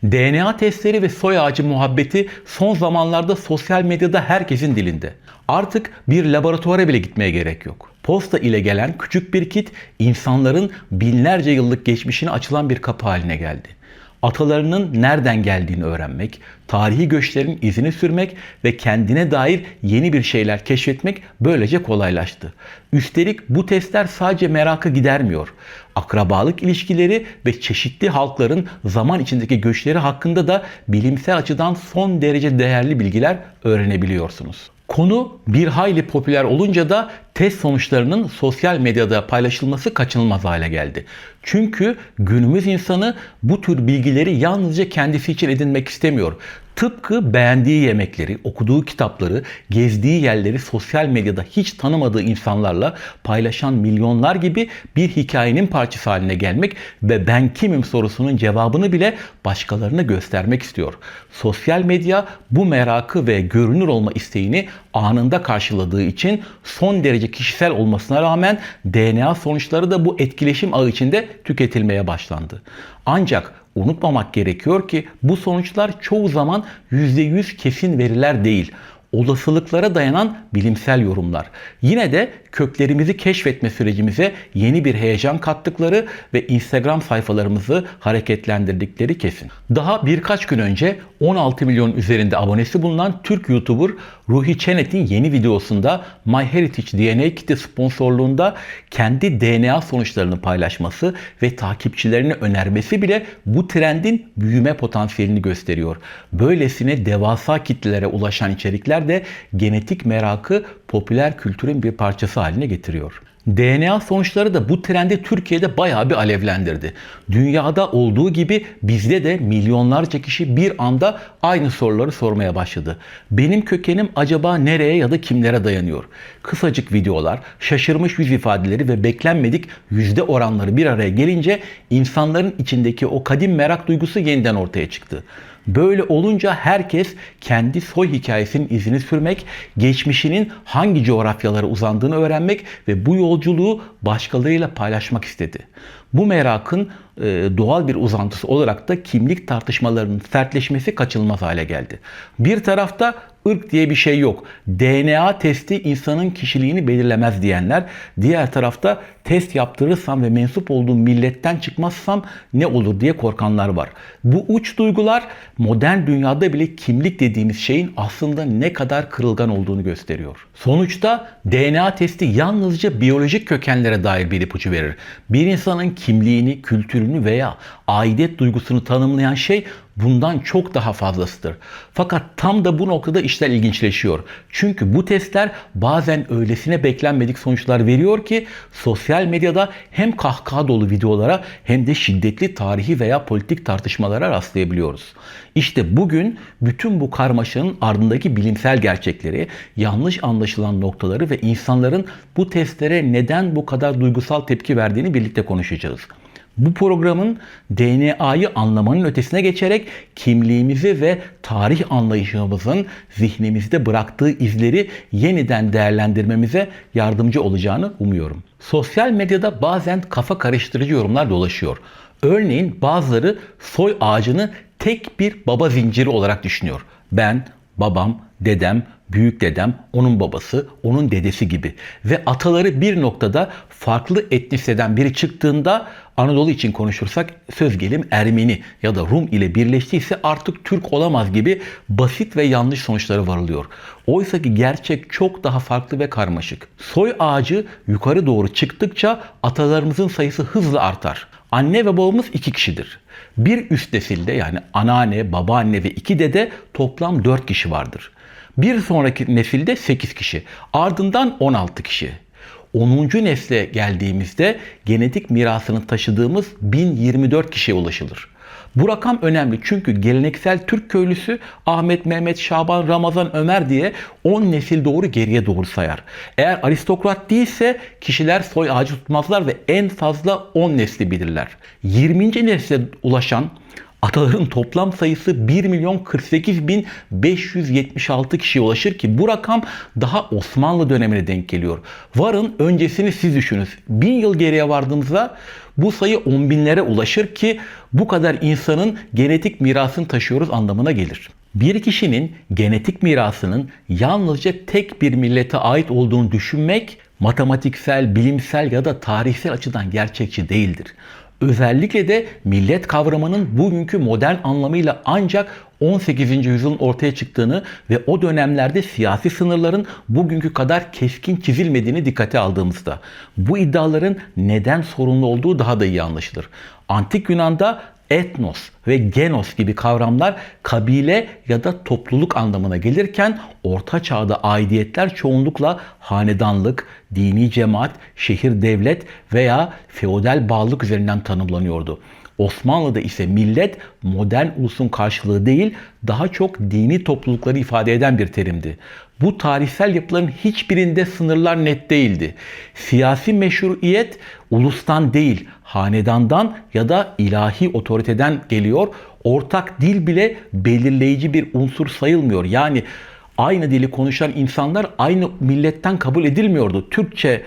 DNA testleri ve soy ağacı muhabbeti son zamanlarda sosyal medyada herkesin dilinde. Artık bir laboratuvara bile gitmeye gerek yok. Posta ile gelen küçük bir kit insanların binlerce yıllık geçmişine açılan bir kapı haline geldi. Atalarının nereden geldiğini öğrenmek, tarihi göçlerin izini sürmek ve kendine dair yeni bir şeyler keşfetmek böylece kolaylaştı. Üstelik bu testler sadece merakı gidermiyor. Akrabalık ilişkileri ve çeşitli halkların zaman içindeki göçleri hakkında da bilimsel açıdan son derece değerli bilgiler öğrenebiliyorsunuz. Konu bir hayli popüler olunca da test sonuçlarının sosyal medyada paylaşılması kaçınılmaz hale geldi. Çünkü günümüz insanı bu tür bilgileri yalnızca kendisi için edinmek istemiyor. Tıpkı beğendiği yemekleri, okuduğu kitapları, gezdiği yerleri sosyal medyada hiç tanımadığı insanlarla paylaşan milyonlar gibi bir hikayenin parçası haline gelmek ve ben kimim sorusunun cevabını bile başkalarına göstermek istiyor. Sosyal medya bu merakı ve görünür olma isteğini anında karşıladığı için son derece kişisel olmasına rağmen DNA sonuçları da bu etkileşim ağı içinde tüketilmeye başlandı. Ancak unutmamak gerekiyor ki bu sonuçlar çoğu zaman %100 kesin veriler değil, olasılıklara dayanan bilimsel yorumlar. Yine de köklerimizi keşfetme sürecimize yeni bir heyecan kattıkları ve Instagram sayfalarımızı hareketlendirdikleri kesin. Daha birkaç gün önce 16 milyon üzerinde abonesi bulunan Türk YouTuber Ruhi Çenet'in yeni videosunda MyHeritage DNA Kit'i sponsorluğunda kendi DNA sonuçlarını paylaşması ve takipçilerine önermesi bile bu trendin büyüme potansiyelini gösteriyor. Böylesine devasa kitlelere ulaşan içerikler de genetik merakı popüler kültürün bir parçası haline getiriyor. DNA sonuçları da bu trendi Türkiye'de bayağı bir alevlendirdi. Dünyada olduğu gibi bizde de milyonlarca kişi bir anda aynı soruları sormaya başladı. Benim kökenim acaba nereye ya da kimlere dayanıyor? Kısacık videolar, şaşırmış yüz ifadeleri ve beklenmedik yüzde oranları bir araya gelince insanların içindeki o kadim merak duygusu yeniden ortaya çıktı. Böyle olunca herkes kendi soy hikayesinin izini sürmek, geçmişinin hangi coğrafyalara uzandığını öğrenmek ve bu yolculuğu başkalarıyla paylaşmak istedi. Bu merakın doğal bir uzantısı olarak da kimlik tartışmalarının sertleşmesi kaçınılmaz hale geldi. Bir tarafta ırk diye bir şey yok, DNA testi insanın kişiliğini belirlemez diyenler, diğer tarafta test yaptırırsam ve mensup olduğum milletten çıkmazsam ne olur diye korkanlar var. Bu uç duygular modern dünyada bile kimlik dediğimiz şeyin aslında ne kadar kırılgan olduğunu gösteriyor. Sonuçta DNA testi yalnızca biyolojik kökenlere dair bir ipucu verir. Bir insanın kimliğini, kültürünü veya aidiyet duygusunu tanımlayan şey bundan çok daha fazlasıdır. Fakat tam da bu noktada işler ilginçleşiyor. Çünkü bu testler bazen öylesine beklenmedik sonuçlar veriyor ki sosyal medyada hem kahkaha dolu videolara hem de şiddetli tarihi veya politik tartışmalara rastlayabiliyoruz. İşte bugün bütün bu karmaşanın ardındaki bilimsel gerçekleri, yanlış anlaşılan noktaları ve insanların bu testlere neden bu kadar duygusal tepki verdiğini birlikte konuşacağız. Bu programın DNA'yı anlamanın ötesine geçerek kimliğimizi ve tarih anlayışımızın zihnimizde bıraktığı izleri yeniden değerlendirmemize yardımcı olacağını umuyorum. Sosyal medyada bazen kafa karıştırıcı yorumlar dolaşıyor. Örneğin bazıları soy ağacını tek bir baba zinciri olarak düşünüyor. Ben, babam, dedem, büyük dedem, onun babası, onun dedesi gibi. Ve ataları bir noktada farklı etnisiteden biri çıktığında Anadolu için konuşursak söz gelimi Ermeni ya da Rum ile birleştiyse artık Türk olamaz gibi basit ve yanlış sonuçlara varılıyor. Oysa ki gerçek çok daha farklı ve karmaşık. Soy ağacı yukarı doğru çıktıkça atalarımızın sayısı hızla artar. Anne ve babamız 2 kişidir. Bir üst nesilde yani anneanne, babaanne ve 2 dede toplam 4 kişi vardır. Bir sonraki nesilde 8 kişi, ardından 16 kişi. 10. nesle geldiğimizde genetik mirasını taşıdığımız 1024 kişiye ulaşılır. Bu rakam önemli çünkü geleneksel Türk köylüsü Ahmet, Mehmet, Şaban, Ramazan, Ömer diye 10 nesil doğru geriye doğru sayar. Eğer aristokrat değilse kişiler soy ağacı tutmazlar ve en fazla 10 nesli bilirler. 20. nesle ulaşan Ataların toplam sayısı 1.048.576 kişiye ulaşır ki bu rakam daha Osmanlı dönemine denk geliyor. Varın öncesini siz düşünün. 1000 yıl geriye vardığımızda bu sayı 10 binlere ulaşır ki bu kadar insanın genetik mirasını taşıyoruz anlamına gelir. Bir kişinin genetik mirasının yalnızca tek bir millete ait olduğunu düşünmek matematiksel, bilimsel ya da tarihsel açıdan gerçekçi değildir. Özellikle de millet kavramının bugünkü modern anlamıyla ancak 18. yüzyılın ortaya çıktığını ve o dönemlerde siyasi sınırların bugünkü kadar keskin çizilmediğini dikkate aldığımızda bu iddiaların neden sorunlu olduğu daha da iyi anlaşılır. Antik Yunan'da etnos ve genos gibi kavramlar kabile ya da topluluk anlamına gelirken Orta Çağ'da aidiyetler çoğunlukla hanedanlık, dini cemaat, şehir devlet veya feodal bağlılık üzerinden tanımlanıyordu. Osmanlı'da ise millet modern ulusun karşılığı değil, daha çok dini toplulukları ifade eden bir terimdi. Bu tarihsel yapıların hiçbirinde sınırlar net değildi. Siyasi meşruiyet ulustan değil, hanedandan ya da ilahi otoriteden geliyor. Ortak dil bile belirleyici bir unsur sayılmıyor. Yani aynı dili konuşan insanlar aynı milletten kabul edilmiyordu. Türkçe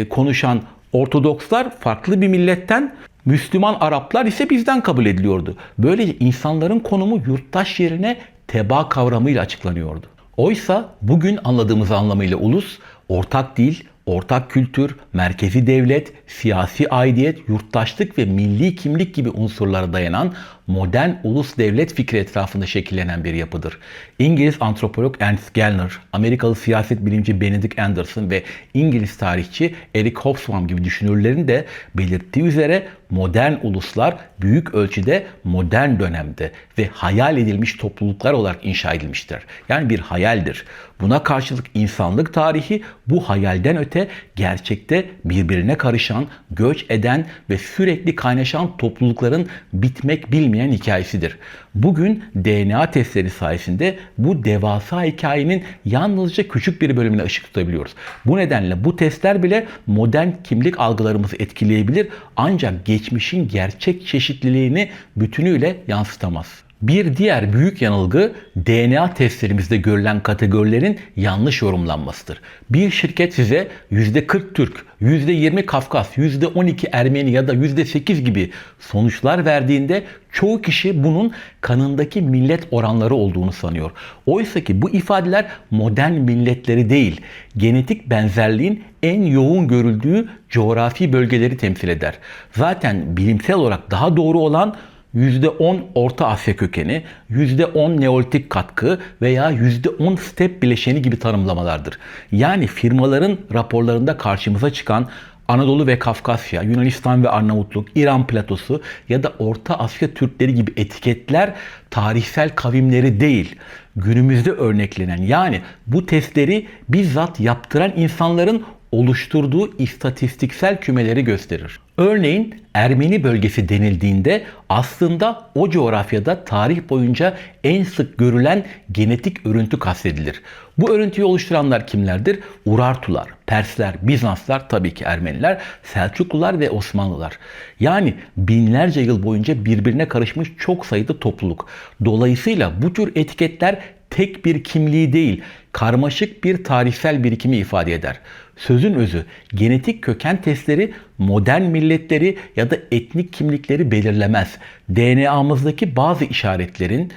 konuşan Ortodokslar farklı bir milletten, Müslüman Araplar ise bizden kabul ediliyordu. Böylece insanların konumu yurttaş yerine tebaa kavramıyla açıklanıyordu. Oysa bugün anladığımız anlamıyla ulus, ortak dil, ortak kültür, merkezi devlet, siyasi aidiyet, yurttaşlık ve milli kimlik gibi unsurlara dayanan modern ulus devlet fikri etrafında şekillenen bir yapıdır. İngiliz antropolog Ernst Gellner, Amerikalı siyaset bilimci Benedict Anderson ve İngiliz tarihçi Eric Hobsbawm gibi düşünürlerin de belirttiği üzere modern uluslar büyük ölçüde modern dönemde ve hayal edilmiş topluluklar olarak inşa edilmiştir. Yani bir hayaldir. Buna karşılık insanlık tarihi bu hayalden öte gerçekte birbirine karışan, göç eden ve sürekli kaynaşan toplulukların bitmek bilmeyen hikayesidir. Bugün DNA testleri sayesinde bu devasa hikayenin yalnızca küçük bir bölümüne ışık tutabiliyoruz. Bu nedenle bu testler bile modern kimlik algılarımızı etkileyebilir ancak geçmişin gerçek çeşitliliğini bütünüyle yansıtamaz. Bir diğer büyük yanılgı DNA testlerimizde görülen kategorilerin yanlış yorumlanmasıdır. Bir şirket size %40 Türk, %20 Kafkas, %12 Ermeni ya da %8 gibi sonuçlar verdiğinde çoğu kişi bunun kanındaki millet oranları olduğunu sanıyor. Oysa ki bu ifadeler modern milletleri değil, genetik benzerliğin en yoğun görüldüğü coğrafi bölgeleri temsil eder. Zaten bilimsel olarak daha doğru olan %10 Orta Asya kökeni, %10 Neolitik katkı veya %10 step bileşeni gibi tanımlamalardır. Yani firmaların raporlarında karşımıza çıkan Anadolu ve Kafkasya, Yunanistan ve Arnavutluk, İran platosu ya da Orta Asya Türkleri gibi etiketler tarihsel kavimleri değil, günümüzde örneklenen yani bu testleri bizzat yaptıran insanların oluşturduğu istatistiksel kümeleri gösterir. Örneğin Ermeni bölgesi denildiğinde aslında o coğrafyada tarih boyunca en sık görülen genetik örüntü kastedilir. Bu örüntüyü oluşturanlar kimlerdir? Urartular, Persler, Bizanslar, tabii ki Ermeniler, Selçuklular ve Osmanlılar. Yani binlerce yıl boyunca birbirine karışmış çok sayıda topluluk. Dolayısıyla bu tür etiketler tek bir kimliği değil, karmaşık bir tarihsel birikimi ifade eder. Sözün özü, genetik köken testleri modern milletleri ya da etnik kimlikleri belirlemez. DNA'mızdaki bazı işaretlerin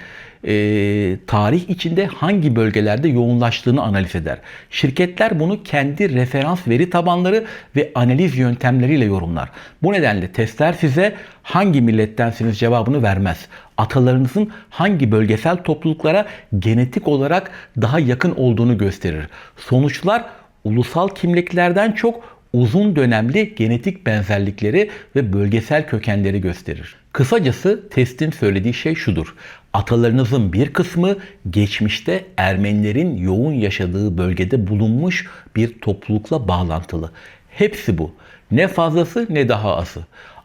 tarih içinde hangi bölgelerde yoğunlaştığını analiz eder. Şirketler bunu kendi referans veri tabanları ve analiz yöntemleriyle yorumlar. Bu nedenle testler size hangi millettensiniz cevabını vermez. Atalarınızın hangi bölgesel topluluklara genetik olarak daha yakın olduğunu gösterir. Sonuçlar ulusal kimliklerden çok uzun dönemli genetik benzerlikleri ve bölgesel kökenleri gösterir. Kısacası testin söylediği şey şudur. Atalarınızın bir kısmı geçmişte Ermenilerin yoğun yaşadığı bölgede bulunmuş bir toplulukla bağlantılı. Hepsi bu. Ne fazlası ne daha azı.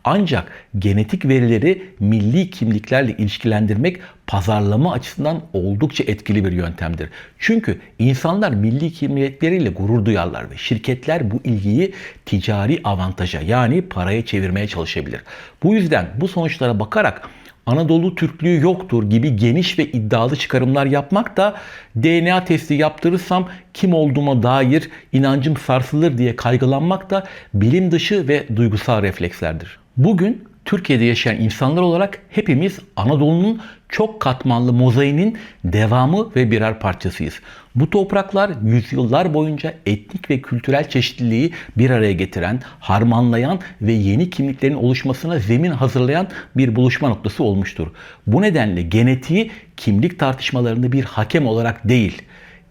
Ancak genetik verileri milli kimliklerle ilişkilendirmek pazarlama açısından oldukça etkili bir yöntemdir. Çünkü insanlar milli kimlikleriyle gurur duyarlar ve şirketler bu ilgiyi ticari avantaja yani paraya çevirmeye çalışabilir. Bu yüzden bu sonuçlara bakarak Anadolu Türklüğü yoktur gibi geniş ve iddialı çıkarımlar yapmak da DNA testi yaptırırsam kim olduğuma dair inancım sarsılır diye kaygılanmak da bilim dışı ve duygusal reflekslerdir. Bugün Türkiye'de yaşayan insanlar olarak hepimiz Anadolu'nun çok katmanlı mozaiğinin devamı ve birer parçasıyız. Bu topraklar yüzyıllar boyunca etnik ve kültürel çeşitliliği bir araya getiren, harmanlayan ve yeni kimliklerin oluşmasına zemin hazırlayan bir buluşma noktası olmuştur. Bu nedenle genetiği kimlik tartışmalarında bir hakem olarak değil,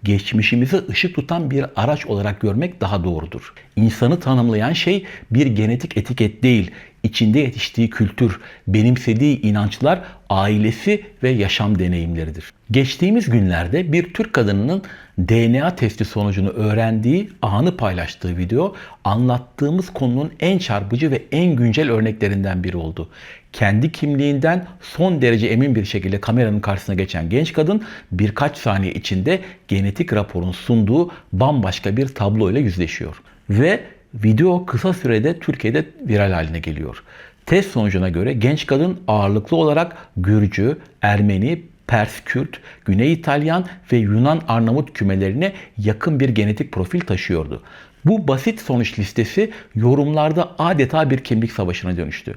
geçmişimize ışık tutan bir araç olarak görmek daha doğrudur. İnsanı tanımlayan şey bir genetik etiket değil, içinde yetiştiği kültür, benimsediği inançlar, ailesi ve yaşam deneyimleridir. Geçtiğimiz günlerde bir Türk kadınının DNA testi sonucunu öğrendiği anı paylaştığı video, anlattığımız konunun en çarpıcı ve en güncel örneklerinden biri oldu. Kendi kimliğinden son derece emin bir şekilde kameranın karşısına geçen genç kadın birkaç saniye içinde genetik raporun sunduğu bambaşka bir tabloyla yüzleşiyor. Ve video kısa sürede Türkiye'de viral haline geliyor. Test sonucuna göre genç kadın ağırlıklı olarak Gürcü, Ermeni, Pers, Kürt, Güney İtalyan ve Yunan Arnavut kümelerine yakın bir genetik profil taşıyordu. Bu basit sonuç listesi yorumlarda adeta bir kimlik savaşına dönüştü.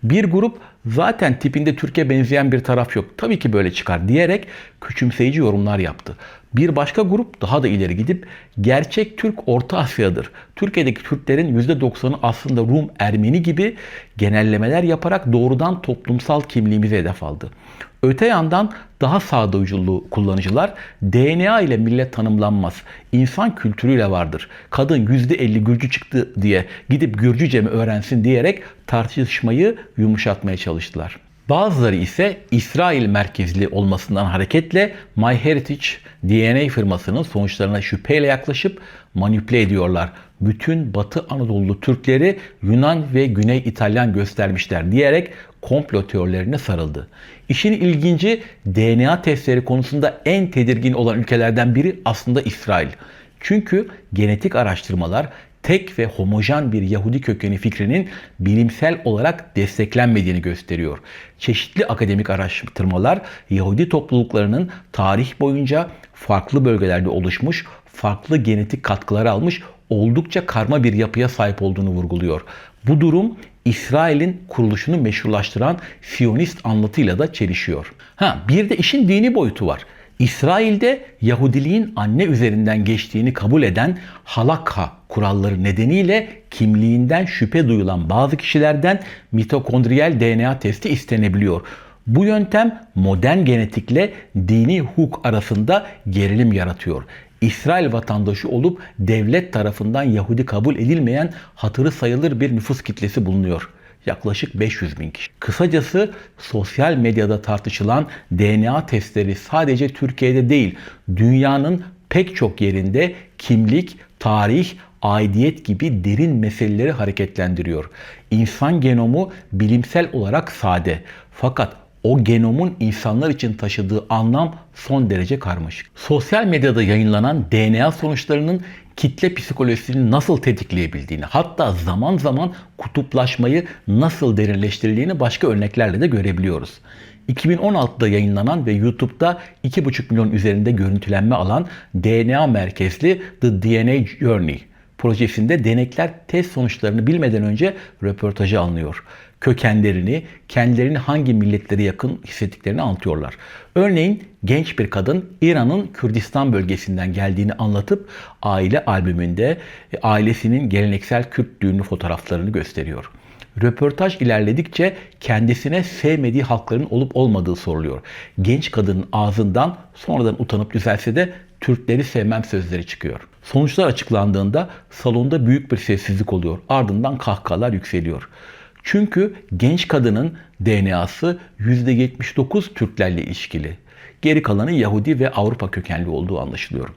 Bir grup zaten tipinde Türkiye benzeyen bir taraf yok, tabii ki böyle çıkar diyerek küçümseyici yorumlar yaptı. Bir başka grup daha da ileri gidip gerçek Türk Orta Asya'dır, Türkiye'deki Türklerin %90'ı aslında Rum, Ermeni gibi genellemeler yaparak doğrudan toplumsal kimliğimize hedef aldı. Öte yandan daha sağduyulu kullanıcılar DNA ile millet tanımlanmaz, insan kültürüyle vardır, kadın %50 Gürcü çıktı diye gidip Gürcüce mi öğrensin diyerek tartışmayı yumuşatmaya çalıştılar. Bazıları ise İsrail merkezli olmasından hareketle MyHeritage DNA firmasının sonuçlarına şüpheyle yaklaşıp manipüle ediyorlar. Bütün Batı Anadolu Türkleri Yunan ve Güney İtalyan göstermişler diyerek komplo teorilerine sarıldı. İşin ilginci, DNA testleri konusunda en tedirgin olan ülkelerden biri aslında İsrail. Çünkü genetik araştırmalar tek ve homojen bir Yahudi kökeni fikrinin bilimsel olarak desteklenmediğini gösteriyor. Çeşitli akademik araştırmalar Yahudi topluluklarının tarih boyunca farklı bölgelerde oluşmuş, farklı genetik katkılar almış, oldukça karma bir yapıya sahip olduğunu vurguluyor. Bu durum İsrail'in kuruluşunu meşrulaştıran Siyonist anlatıyla da çelişiyor. Bir de işin dini boyutu var. İsrail'de Yahudiliğin anne üzerinden geçtiğini kabul eden halakha kuralları nedeniyle kimliğinden şüphe duyulan bazı kişilerden mitokondriyal DNA testi istenebiliyor. Bu yöntem modern genetikle dini hukuk arasında gerilim yaratıyor. İsrail vatandaşı olup devlet tarafından Yahudi kabul edilmeyen hatırı sayılır bir nüfus kitlesi bulunuyor. Yaklaşık 500 bin kişi. Kısacası sosyal medyada tartışılan DNA testleri sadece Türkiye'de değil, dünyanın pek çok yerinde kimlik, tarih, aidiyet gibi derin meseleleri hareketlendiriyor. İnsan genomu bilimsel olarak sade, fakat o genomun insanlar için taşıdığı anlam son derece karmaşık. Sosyal medyada yayınlanan DNA sonuçlarının kitle psikolojisini nasıl tetikleyebildiğini, hatta zaman zaman kutuplaşmayı nasıl derinleştirdiğini başka örneklerle de görebiliyoruz. 2016'da yayınlanan ve YouTube'da 2,5 milyon üzerinde görüntülenme alan DNA merkezli The DNA Journey projesinde denekler test sonuçlarını bilmeden önce röportaja alınıyor. Kökenlerini, kendilerini hangi milletlere yakın hissettiklerini anlatıyorlar. Örneğin genç bir kadın İran'ın Kürdistan bölgesinden geldiğini anlatıp aile albümünde ailesinin geleneksel Kürt düğünü fotoğraflarını gösteriyor. Röportaj ilerledikçe kendisine sevmediği halkların olup olmadığı soruluyor. Genç kadının ağzından sonradan utanıp düzelse de Türkleri sevmem sözleri çıkıyor. Sonuçlar açıklandığında salonda büyük bir sessizlik oluyor. Ardından kahkahalar yükseliyor. Çünkü genç kadının DNA'sı %79 Türklerle ilişkili. Geri kalanı Yahudi ve Avrupa kökenli olduğu anlaşılıyor.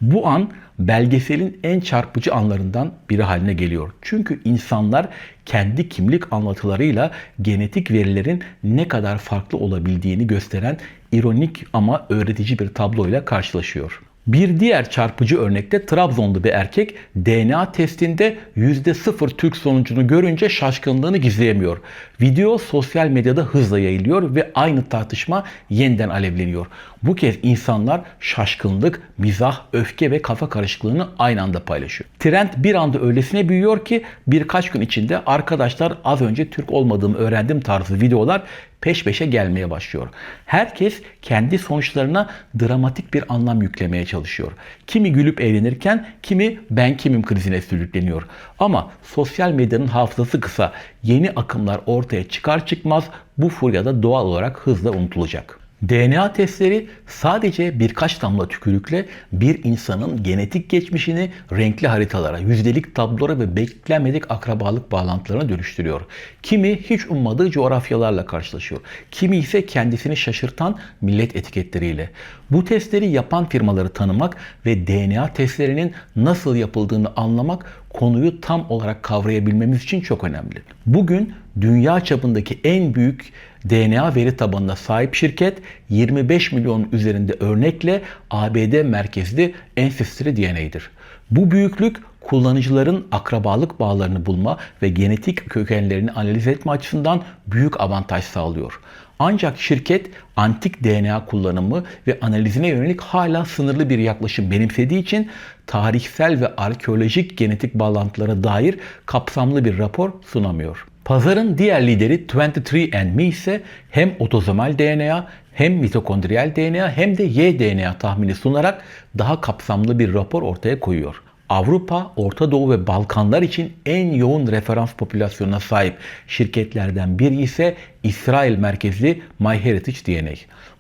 Bu an belgeselin en çarpıcı anlarından biri haline geliyor. Çünkü insanlar kendi kimlik anlatılarıyla genetik verilerin ne kadar farklı olabildiğini gösteren ironik ama öğretici bir tabloyla karşılaşıyor. Bir diğer çarpıcı örnekte Trabzonlu bir erkek DNA testinde %0 Türk sonucunu görünce şaşkınlığını gizleyemiyor. Video sosyal medyada hızla yayılıyor ve aynı tartışma yeniden alevleniyor. Bu kez insanlar şaşkınlık, mizah, öfke ve kafa karışıklığını aynı anda paylaşıyor. Trend bir anda öylesine büyüyor ki birkaç gün içinde arkadaşlar az önce Türk olmadığımı öğrendim tarzı videolar peş peşe gelmeye başlıyor. Herkes kendi sonuçlarına dramatik bir anlam yüklemeye çalışıyor. Kimi gülüp eğlenirken kimi ben kimim krizine sürükleniyor. Ama sosyal medyanın hafızası kısa. Yeni akımlar ortaya çıkar çıkmaz bu furyada doğal olarak hızla unutulacak. DNA testleri sadece birkaç damla tükürükle bir insanın genetik geçmişini renkli haritalara, yüzdelik tablolara ve beklenmedik akrabalık bağlantılarına dönüştürüyor. Kimi hiç ummadığı coğrafyalarla karşılaşıyor. Kimi ise kendisini şaşırtan millet etiketleriyle. Bu testleri yapan firmaları tanımak ve DNA testlerinin nasıl yapıldığını anlamak konuyu tam olarak kavrayabilmemiz için çok önemli. Bugün dünya çapındaki en büyük DNA veri tabanına sahip şirket 25 milyon üzerinde örnekle ABD merkezli Ancestry DNA'dır. Bu büyüklük kullanıcıların akrabalık bağlarını bulma ve genetik kökenlerini analiz etme açısından büyük avantaj sağlıyor. Ancak şirket antik DNA kullanımı ve analizine yönelik hala sınırlı bir yaklaşım benimsediği için tarihsel ve arkeolojik genetik bağlantılara dair kapsamlı bir rapor sunamıyor. Pazarın diğer lideri 23andMe ise hem otozomal DNA hem mitokondriyal DNA hem de Y-DNA tahmini sunarak daha kapsamlı bir rapor ortaya koyuyor. Avrupa, Orta Doğu ve Balkanlar için en yoğun referans popülasyonuna sahip şirketlerden biri ise İsrail merkezli MyHeritage DNA.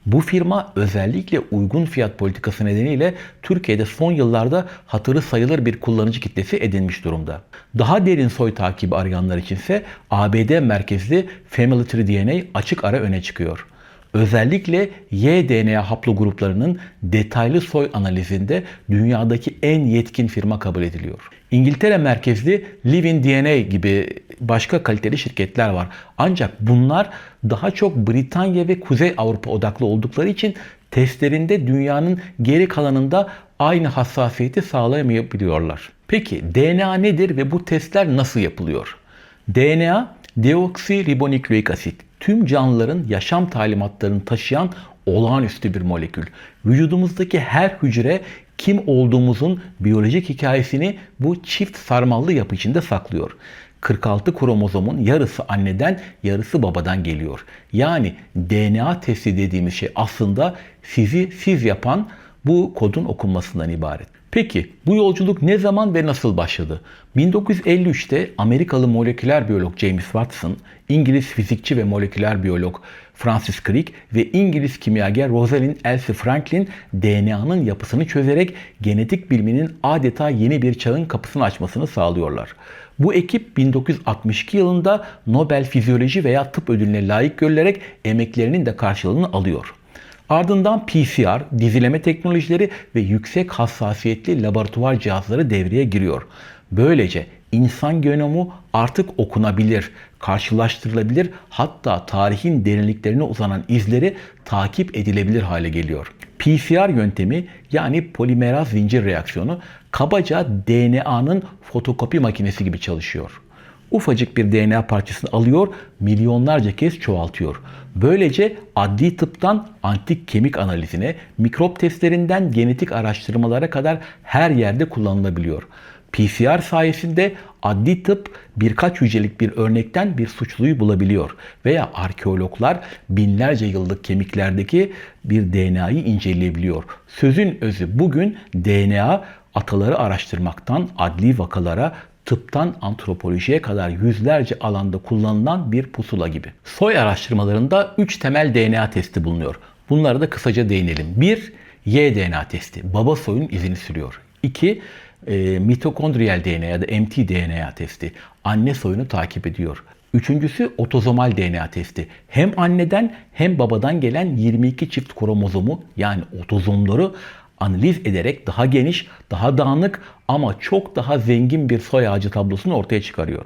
Bu firma özellikle uygun fiyat politikası nedeniyle Türkiye'de son yıllarda hatırı sayılır bir kullanıcı kitlesi edinmiş durumda. Daha derin soy takibi arayanlar içinse ABD merkezli Family Tree DNA açık ara öne çıkıyor. Özellikle Y-DNA haplogruplarının detaylı soy analizinde dünyadaki en yetkin firma kabul ediliyor. İngiltere merkezli Living DNA gibi başka kaliteli şirketler var. Ancak bunlar daha çok Britanya ve Kuzey Avrupa odaklı oldukları için testlerinde dünyanın geri kalanında aynı hassasiyeti sağlayamayabiliyorlar. Peki DNA nedir ve bu testler nasıl yapılıyor? DNA, deoksiribonükleik asit. Tüm canlıların yaşam talimatlarını taşıyan olağanüstü bir molekül. Vücudumuzdaki her hücre kim olduğumuzun biyolojik hikayesini bu çift sarmallı yapı içinde saklıyor. 46 kromozomun yarısı anneden, yarısı babadan geliyor. Yani DNA testi dediğimiz şey aslında sizi siz yapan bu kodun okunmasından ibaret. Peki bu yolculuk ne zaman ve nasıl başladı? 1953'te Amerikalı moleküler biyolog James Watson, İngiliz fizikçi ve moleküler biyolog Francis Crick ve İngiliz kimyager Rosalind Elsie Franklin DNA'nın yapısını çözerek genetik biliminin adeta yeni bir çağın kapısını açmasını sağlıyorlar. Bu ekip 1962 yılında Nobel Fizyoloji veya Tıp ödülüne layık görülerek emeklerinin de karşılığını alıyor. Ardından PCR, dizileme teknolojileri ve yüksek hassasiyetli laboratuvar cihazları devreye giriyor. Böylece insan genomu artık okunabilir, karşılaştırılabilir, hatta tarihin derinliklerine uzanan izleri takip edilebilir hale geliyor. PCR yöntemi yani polimeraz zincir reaksiyonu kabaca DNA'nın fotokopi makinesi gibi çalışıyor. Ufacık bir DNA parçasını alıyor, milyonlarca kez çoğaltıyor. Böylece adli tıptan antik kemik analizine, mikrop testlerinden genetik araştırmalara kadar her yerde kullanılabiliyor. PCR sayesinde adli tıp birkaç hücrelik bir örnekten bir suçluyu bulabiliyor veya arkeologlar binlerce yıllık kemiklerdeki bir DNA'yı inceleyebiliyor. Sözün özü bugün DNA ataları araştırmaktan adli vakalara, tıptan antropolojiye kadar yüzlerce alanda kullanılan bir pusula gibi. Soy araştırmalarında 3 temel DNA testi bulunuyor. Bunlara da kısaca değinelim. 1. Y-DNA testi. Baba soyun izini sürüyor. 2. Mitokondriyal DNA ya da mtDNA testi. Anne soyunu takip ediyor. Üçüncüsü otozomal DNA testi. Hem anneden hem babadan gelen 22 çift kromozomu yani otozomları analiz ederek daha geniş, daha dağınık ama çok daha zengin bir soy ağacı tablosunu ortaya çıkarıyor.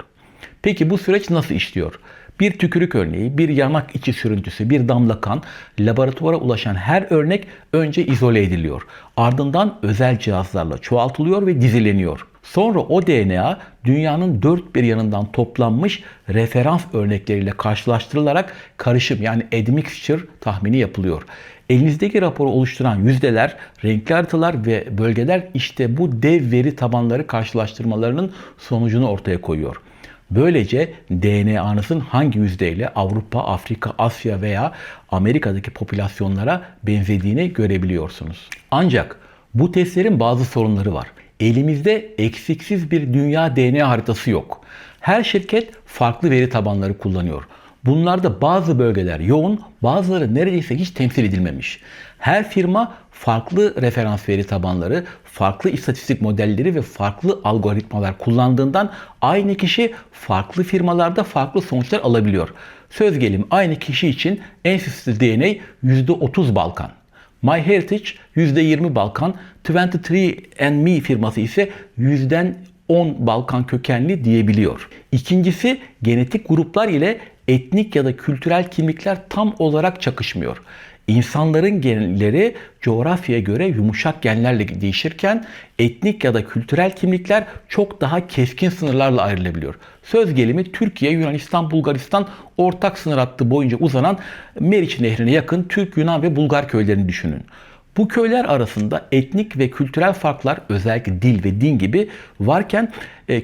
Peki bu süreç nasıl işliyor? Bir tükürük örneği, bir yanak içi sürüntüsü, bir damla kan, laboratuvara ulaşan her örnek önce izole ediliyor. Ardından özel cihazlarla çoğaltılıyor ve dizileniyor. Sonra o DNA dünyanın dört bir yanından toplanmış referans örnekleriyle karşılaştırılarak karışım yani admixture tahmini yapılıyor. Elinizdeki raporu oluşturan yüzdeler, renkli haritalar ve bölgeler işte bu dev veri tabanları karşılaştırmalarının sonucunu ortaya koyuyor. Böylece DNA'nızın hangi yüzdeyle Avrupa, Afrika, Asya veya Amerika'daki popülasyonlara benzediğini görebiliyorsunuz. Ancak bu testlerin bazı sorunları var. Elimizde eksiksiz bir dünya DNA haritası yok. Her şirket farklı veri tabanları kullanıyor. Bunlarda bazı bölgeler yoğun, bazıları neredeyse hiç temsil edilmemiş. Her firma farklı referans veri tabanları, farklı istatistik modelleri ve farklı algoritmalar kullandığından aynı kişi farklı firmalarda farklı sonuçlar alabiliyor. Söz gelimi aynı kişi için Ancestry DNA %30 Balkan. MyHeritage %20 Balkan, 23andMe firması ise %10 Balkan kökenli diyebiliyor. İkincisi genetik gruplar ile etnik ya da kültürel kimlikler tam olarak çakışmıyor. İnsanların genleri coğrafyaya göre yumuşak genlerle değişirken etnik ya da kültürel kimlikler çok daha keskin sınırlarla ayrılabiliyor. Söz gelimi Türkiye, Yunanistan, Bulgaristan ortak sınır hattı boyunca uzanan Meriç Nehri'ne yakın Türk, Yunan ve Bulgar köylerini düşünün. Bu köyler arasında etnik ve kültürel farklar özellikle dil ve din gibi varken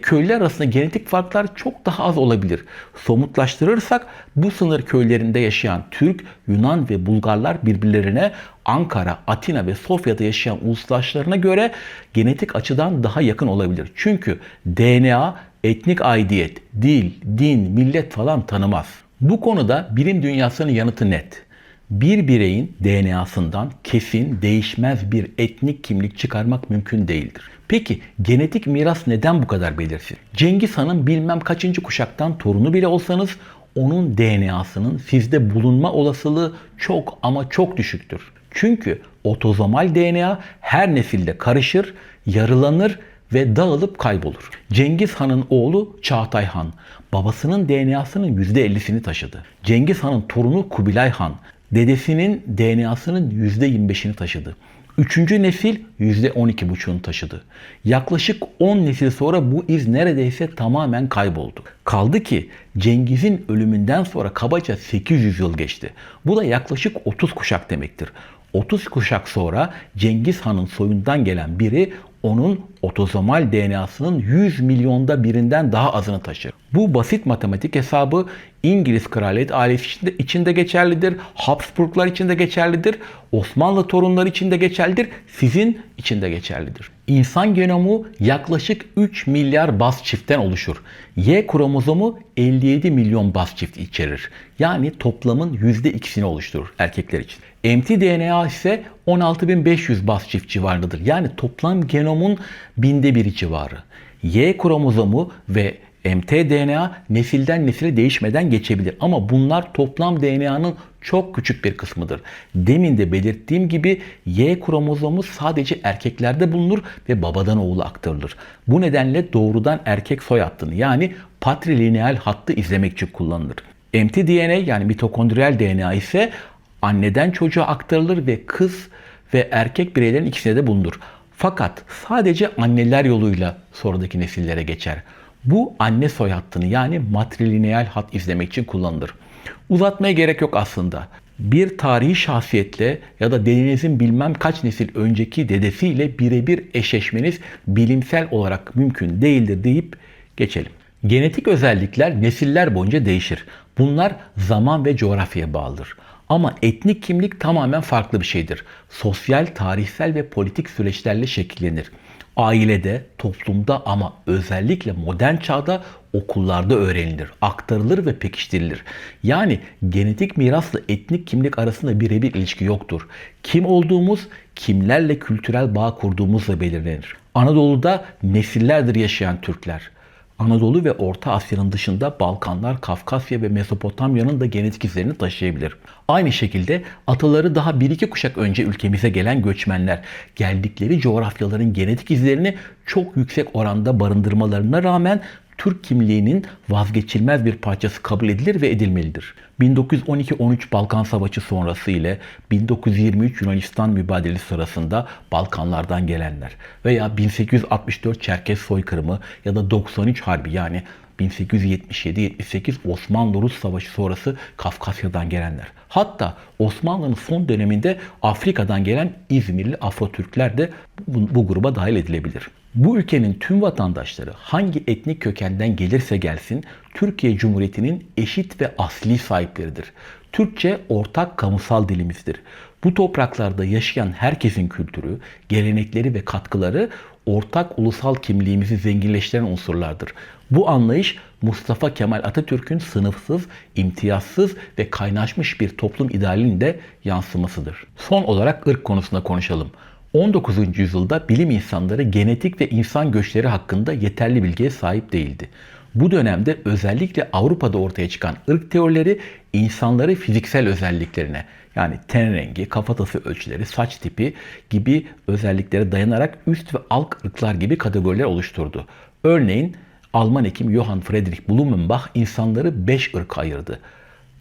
köyler arasında genetik farklar çok daha az olabilir. Somutlaştırırsak bu sınır köylerinde yaşayan Türk, Yunan ve Bulgarlar birbirlerine Ankara, Atina ve Sofya'da yaşayan uluslararasına göre genetik açıdan daha yakın olabilir. Çünkü DNA etnik aidiyet, dil, din, millet falan tanımaz. Bu konuda bilim dünyasının yanıtı net. Bir bireyin DNA'sından kesin, değişmez bir etnik kimlik çıkarmak mümkün değildir. Peki genetik miras neden bu kadar belirsiz? Cengiz Han'ın bilmem kaçıncı kuşaktan torunu bile olsanız onun DNA'sının sizde bulunma olasılığı çok ama çok düşüktür. Çünkü otozomal DNA her nesilde karışır, yarılanır ve dağılıp kaybolur. Cengiz Han'ın oğlu Çağatay Han babasının DNA'sının %50'sini taşıdı. Cengiz Han'ın torunu Kubilay Han dedesinin DNA'sının %25'ini taşıdı. Üçüncü nesil %12,5'unu taşıdı. Yaklaşık 10 nesil sonra bu iz neredeyse tamamen kayboldu. Kaldı ki Cengiz'in ölümünden sonra kabaca 800 yıl geçti. Bu da yaklaşık 30 kuşak demektir. 30 kuşak sonra Cengiz Han'ın soyundan gelen biri onun otozomal DNA'sının 100 milyonda birinden daha azını taşır. Bu basit matematik hesabı İngiliz kraliyet ailesi içinde geçerlidir, Habsburglar için de geçerlidir, Osmanlı torunları için de geçerlidir, sizin için de geçerlidir. İnsan genomu yaklaşık 3 milyar baz çiftten oluşur. Y kromozomu 57 milyon baz çift içerir. Yani toplamın %2'sini oluşturur erkekler için. mtDNA ise 16.500 baz çift civarındadır. Yani toplam genomun binde biri civarı. Y kromozomu ve mtDNA nesilden nesile değişmeden geçebilir. Ama bunlar toplam DNA'nın çok küçük bir kısmıdır. Demin de belirttiğim gibi Y kromozomu sadece erkeklerde bulunur ve babadan oğula aktarılır. Bu nedenle doğrudan erkek soy hattını yani patrilineal hattı izlemek için kullanılır. mtDNA yani mitokondriyal DNA ise anneden çocuğa aktarılır ve kız ve erkek bireylerin ikisine de bulunur. Fakat sadece anneler yoluyla sonraki nesillere geçer. Bu anne soy hattını yani matrilineal hat izlemek için kullanılır. Uzatmaya gerek yok aslında. Bir tarihi şahsiyetle ya da dedenizin bilmem kaç nesil önceki dedesiyle birebir eşleşmeniz bilimsel olarak mümkün değildir deyip geçelim. Genetik özellikler nesiller boyunca değişir. Bunlar zaman ve coğrafyaya bağlıdır. Ama etnik kimlik tamamen farklı bir şeydir. Sosyal, tarihsel ve politik süreçlerle şekillenir. Ailede, toplumda ama özellikle modern çağda okullarda öğrenilir, aktarılır ve pekiştirilir. Yani genetik mirasla etnik kimlik arasında birebir ilişki yoktur. Kim olduğumuz, kimlerle kültürel bağ kurduğumuzla belirlenir. Anadolu'da nesillerdir yaşayan Türkler. Anadolu ve Orta Asya'nın dışında Balkanlar, Kafkasya ve Mezopotamya'nın da genetik izlerini taşıyabilir. Aynı şekilde ataları daha 1-2 kuşak önce ülkemize gelen göçmenler geldikleri coğrafyaların genetik izlerini çok yüksek oranda barındırmalarına rağmen Türk kimliğinin vazgeçilmez bir parçası kabul edilir ve edilmelidir. 1912-13 Balkan Savaşı sonrası ile 1923 Yunanistan mübadelesi sırasında Balkanlardan gelenler veya 1864 Çerkez soykırımı ya da 93 Harbi yani 1877-78 Osmanlı-Rus Savaşı sonrası Kafkasya'dan gelenler. Hatta Osmanlı'nın son döneminde Afrika'dan gelen İzmirli Afro-Türkler de bu gruba dahil edilebilir. Bu ülkenin tüm vatandaşları hangi etnik kökenden gelirse gelsin Türkiye Cumhuriyeti'nin eşit ve asli sahipleridir. Türkçe ortak kamusal dilimizdir. Bu topraklarda yaşayan herkesin kültürü, gelenekleri ve katkıları ortak ulusal kimliğimizi zenginleştiren unsurlardır. Bu anlayış Mustafa Kemal Atatürk'ün sınıfsız, imtiyazsız ve kaynaşmış bir toplum idealinin de yansımasıdır. Son olarak ırk konusunda konuşalım. 19. yüzyılda bilim insanları genetik ve insan göçleri hakkında yeterli bilgiye sahip değildi. Bu dönemde özellikle Avrupa'da ortaya çıkan ırk teorileri insanları fiziksel özelliklerine yani ten rengi, kafatası ölçüleri, saç tipi gibi özelliklere dayanarak üst ve alt ırklar gibi kategoriler oluşturdu. Örneğin Alman hekim Johann Friedrich Blumenbach insanları 5 ırka ayırdı.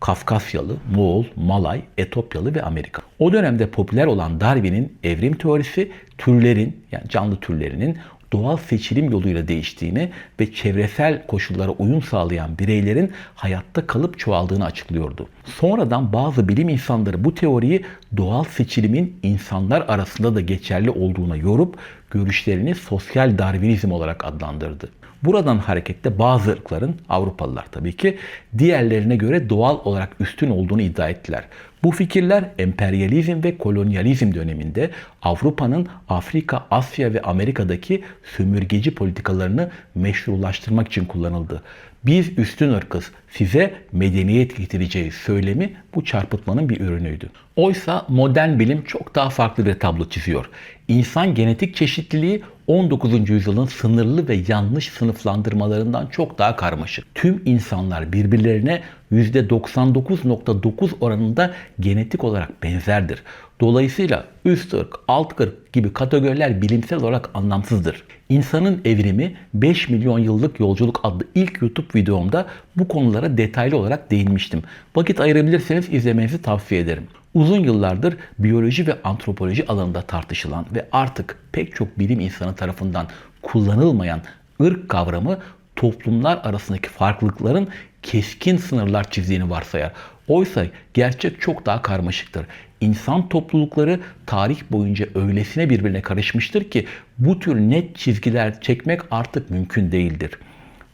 Kafkasyalı, Moğol, Malay, Etopyalı ve Amerika. O dönemde popüler olan Darwin'in evrim teorisi türlerin yani canlı türlerinin doğal seçilim yoluyla değiştiğini ve çevresel koşullara uyum sağlayan bireylerin hayatta kalıp çoğaldığını açıklıyordu. Sonradan bazı bilim insanları bu teoriyi doğal seçilimin insanlar arasında da geçerli olduğuna yorup görüşlerini sosyal Darwinizm olarak adlandırdı. Buradan hareketle bazı ırkların, Avrupalılar tabii ki, diğerlerine göre doğal olarak üstün olduğunu iddia ettiler. Bu fikirler emperyalizm ve kolonyalizm döneminde Avrupa'nın Afrika, Asya ve Amerika'daki sömürgeci politikalarını meşrulaştırmak için kullanıldı. Biz üstün ırkız, size medeniyet getireceğiz söylemi bu çarpıtmanın bir ürünüydü. Oysa modern bilim çok daha farklı bir tablo çiziyor. İnsan genetik çeşitliliği 19. yüzyılın sınırlı ve yanlış sınıflandırmalarından çok daha karmaşık. Tüm insanlar birbirlerine %99.9 oranında genetik olarak benzerdir. Dolayısıyla üst ırk, alt ırk gibi kategoriler bilimsel olarak anlamsızdır. İnsanın Evrimi 5 milyon yıllık yolculuk adlı ilk YouTube videomda bu konulara detaylı olarak değinmiştim. Vakit ayırabilirseniz izlemenizi tavsiye ederim. Uzun yıllardır biyoloji ve antropoloji alanında tartışılan ve artık pek çok bilim insanı tarafından kullanılmayan ırk kavramı toplumlar arasındaki farklılıkların keskin sınırlar çizdiğini varsayar. Oysa gerçek çok daha karmaşıktır. İnsan toplulukları tarih boyunca öylesine birbirine karışmıştır ki bu tür net çizgiler çekmek artık mümkün değildir.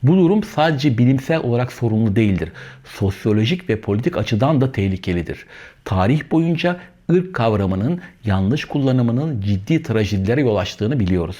Bu durum sadece bilimsel olarak sorunlu değildir. Sosyolojik ve politik açıdan da tehlikelidir. Tarih boyunca ırk kavramının yanlış kullanımının ciddi trajedilere yol açtığını biliyoruz.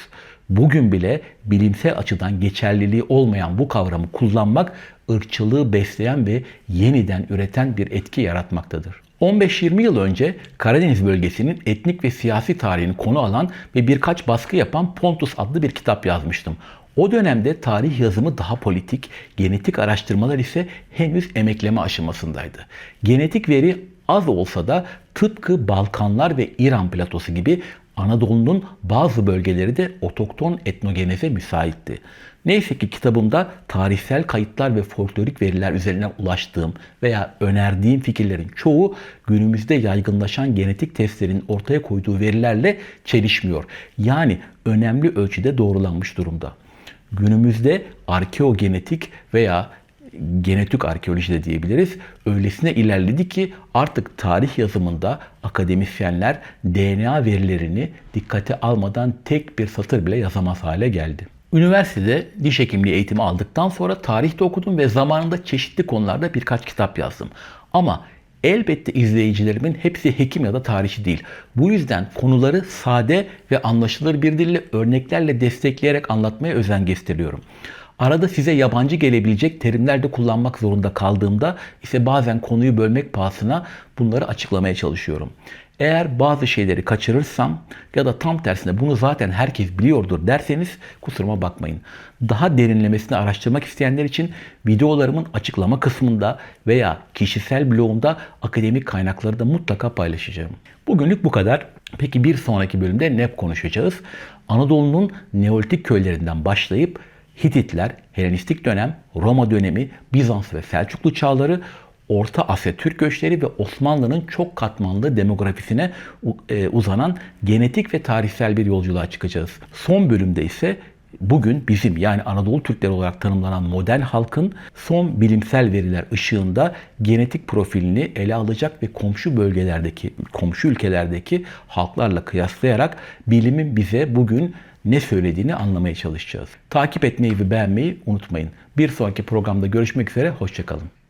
Bugün bile bilimsel açıdan geçerliliği olmayan bu kavramı kullanmak ırkçılığı besleyen ve yeniden üreten bir etki yaratmaktadır. 15-20 yıl önce Karadeniz bölgesinin etnik ve siyasi tarihini konu alan ve birkaç baskı yapan Pontus adlı bir kitap yazmıştım. O dönemde tarih yazımı daha politik, genetik araştırmalar ise henüz emekleme aşamasındaydı. Genetik veri az olsa da tıpkı Balkanlar ve İran platosu gibi Anadolu'nun bazı bölgeleri de otokton etnogeneze müsaitti. Neyse ki kitabımda tarihsel kayıtlar ve folklorik veriler üzerinden ulaştığım veya önerdiğim fikirlerin çoğu günümüzde yaygınlaşan genetik testlerin ortaya koyduğu verilerle çelişmiyor. Yani önemli ölçüde doğrulanmış durumda. Günümüzde arkeogenetik veya genetik arkeoloji de diyebiliriz. Öylesine ilerledi ki artık tarih yazımında akademisyenler DNA verilerini dikkate almadan tek bir satır bile yazamaz hale geldi. Üniversitede diş hekimliği eğitimi aldıktan sonra tarihte okudum ve zamanında çeşitli konularda birkaç kitap yazdım. Ama elbette izleyicilerimin hepsi hekim ya da tarihçi değil. Bu yüzden konuları sade ve anlaşılır bir dille örneklerle destekleyerek anlatmaya özen gösteriyorum. Arada size yabancı gelebilecek terimler de kullanmak zorunda kaldığımda ise bazen konuyu bölmek pahasına bunları açıklamaya çalışıyorum. Eğer bazı şeyleri kaçırırsam ya da tam tersine bunu zaten herkes biliyordur derseniz kusuruma bakmayın. Daha derinlemesine araştırmak isteyenler için videolarımın açıklama kısmında veya kişisel blogumda akademik kaynakları da mutlaka paylaşacağım. Bugünlük bu kadar. Peki bir sonraki bölümde ne konuşacağız? Anadolu'nun Neolitik köylerinden başlayıp Hititler, Helenistik dönem, Roma dönemi, Bizans ve Selçuklu çağları, Orta Asya Türk göçleri ve Osmanlı'nın çok katmanlı demografisine uzanan genetik ve tarihsel bir yolculuğa çıkacağız. Son bölümde ise bugün bizim yani Anadolu Türkleri olarak tanımlanan modern halkın son bilimsel veriler ışığında genetik profilini ele alacak ve komşu ülkelerdeki halklarla kıyaslayarak bilimin bize bugün ne söylediğini anlamaya çalışacağız. Takip etmeyi ve beğenmeyi unutmayın. Bir sonraki programda görüşmek üzere, hoşça kalın.